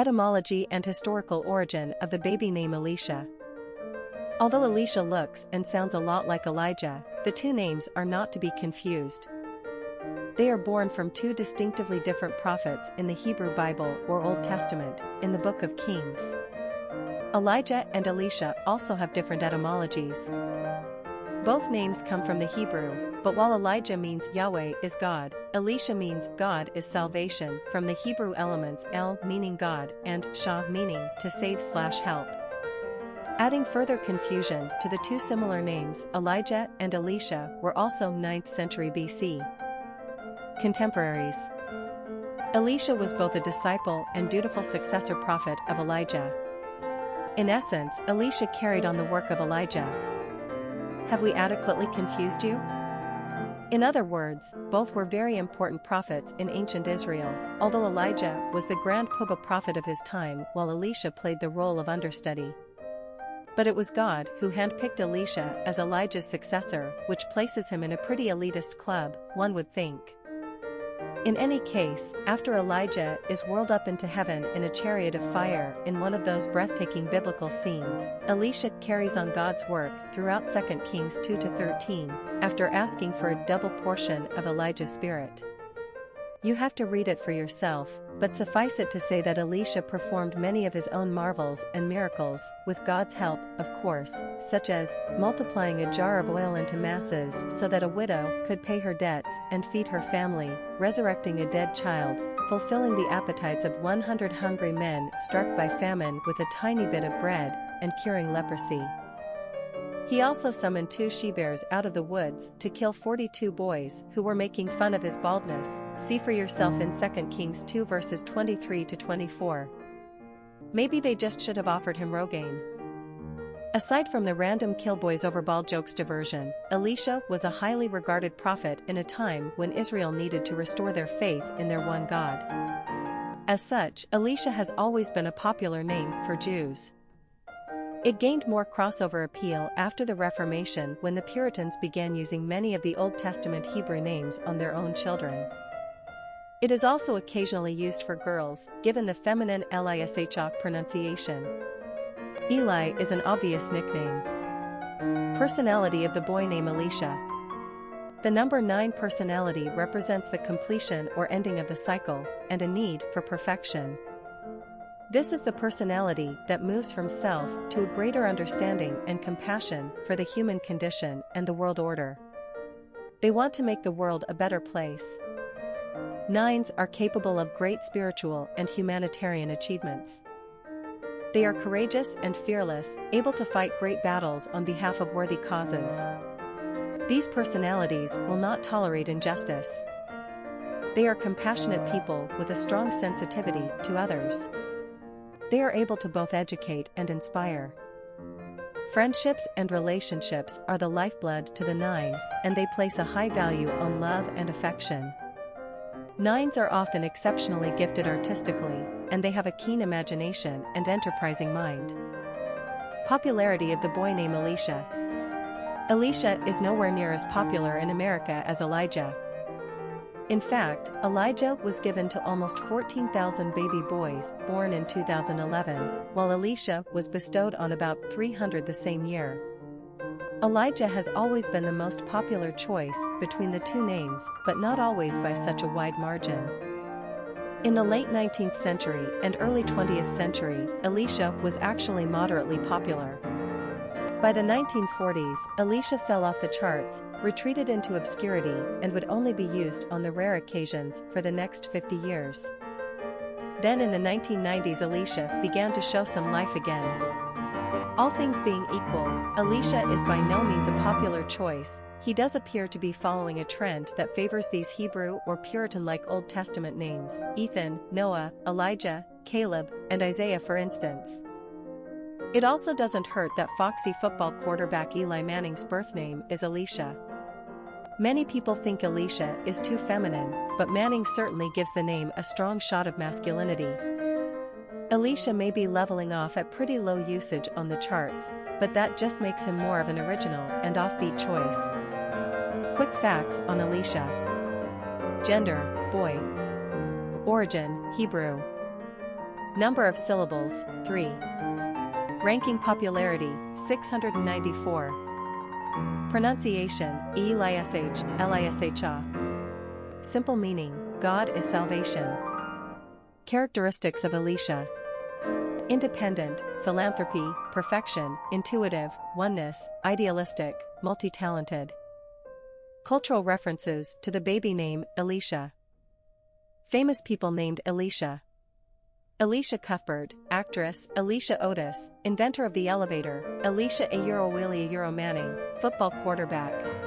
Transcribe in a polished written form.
Etymology and historical origin of the baby name Elisha. Although Elisha looks and sounds a lot like Elijah, the two names are not to be confused. They are born from two distinctively different prophets in the Hebrew Bible or Old Testament, in the Book of Kings. Elijah and Elisha also have different etymologies. Both names come from the Hebrew, but while Elijah means Yahweh is God, Elisha means God is salvation from the Hebrew elements El meaning God and Shah meaning to save/help. Adding further confusion to the two similar names, Elijah and Elisha were also 9th century BC. Contemporaries. Elisha was both a disciple and dutiful successor prophet of Elijah. In essence, Elisha carried on the work of Elijah. Have we adequately confused you? In other words, both were very important prophets in ancient Israel, although Elijah was the grand Puba prophet of his time while Elisha played the role of understudy. But it was God who handpicked Elisha as Elijah's successor, which places him in a pretty elitist club, one would think. In any case, after Elijah is whirled up into heaven in a chariot of fire in one of those breathtaking biblical scenes, Elisha carries on God's work throughout 2 Kings 2-13, after asking for a double portion of Elijah's spirit. You have to read it for yourself, but suffice it to say that Elisha performed many of his own marvels and miracles, with God's help, of course, such as multiplying a jar of oil into masses so that a widow could pay her debts and feed her family, resurrecting a dead child, fulfilling the appetites of 100 hungry men struck by famine with a tiny bit of bread, and curing leprosy. He also summoned 2 she-bears out of the woods to kill 42 boys who were making fun of his baldness. See for yourself in 2 Kings 2 verses 23-24. Maybe they just should have offered him Rogaine. Aside from the random kill boys over bald jokes diversion, Elisha was a highly regarded prophet in a time when Israel needed to restore their faith in their one God. As such, Elisha has always been a popular name for Jews. It gained more crossover appeal after the Reformation when the Puritans began using many of the Old Testament Hebrew names on their own children. It is also occasionally used for girls, given the feminine Elish pronunciation. Eli is an obvious nickname. Personality of the boy named Elisha. The number 9 personality represents the completion or ending of the cycle, and a need for perfection. This is the personality that moves from self to a greater understanding and compassion for the human condition and the world order. They want to make the world a better place. 9s are capable of great spiritual and humanitarian achievements. They are courageous and fearless, able to fight great battles on behalf of worthy causes. These personalities will not tolerate injustice. They are compassionate people with a strong sensitivity to others. They are able to both educate and inspire. Friendships and relationships are the lifeblood to the 9, and they place a high value on love and affection. 9s are often exceptionally gifted artistically, and they have a keen imagination and enterprising mind. Popularity of the boy named Elisha. Elisha is nowhere near as popular in America as Elijah. In fact, Elijah was given to almost 14,000 baby boys born in 2011, while Elisha was bestowed on about 300 the same year. Elijah has always been the most popular choice between the two names, but not always by such a wide margin. In the late 19th century and early 20th century, Elisha was actually moderately popular. By the 1940s, Elisha fell off the charts, retreated into obscurity, and would only be used on the rare occasions for the next 50 years. Then in the 1990s Elisha began to show some life again. All things being equal, Elisha is by no means a popular choice. He does appear to be following a trend that favors these Hebrew or Puritan-like Old Testament names, Ethan, Noah, Elijah, Caleb, and Isaiah for instance. It also doesn't hurt that foxy football quarterback Eli Manning's birth name is Elisha. Many people think Elisha is too feminine, but Manning certainly gives the name a strong shot of masculinity. Elisha may be leveling off at pretty low usage on the charts, but that just makes him more of an original and offbeat choice. Quick facts on Elisha. Gender, boy. Origin, Hebrew. Number of syllables, 3. Ranking popularity, 694. Pronunciation, Elish, Lisha. Simple meaning, God is salvation. Characteristics of Elisha: independent, philanthropy, perfection, intuitive, oneness, idealistic, multi-talented. Cultural references to the baby name, Elisha. Famous people named Elisha: Elisha Cuthbert, actress, Elisha Otis, inventor of the elevator, Elisha Eli Manning, football quarterback.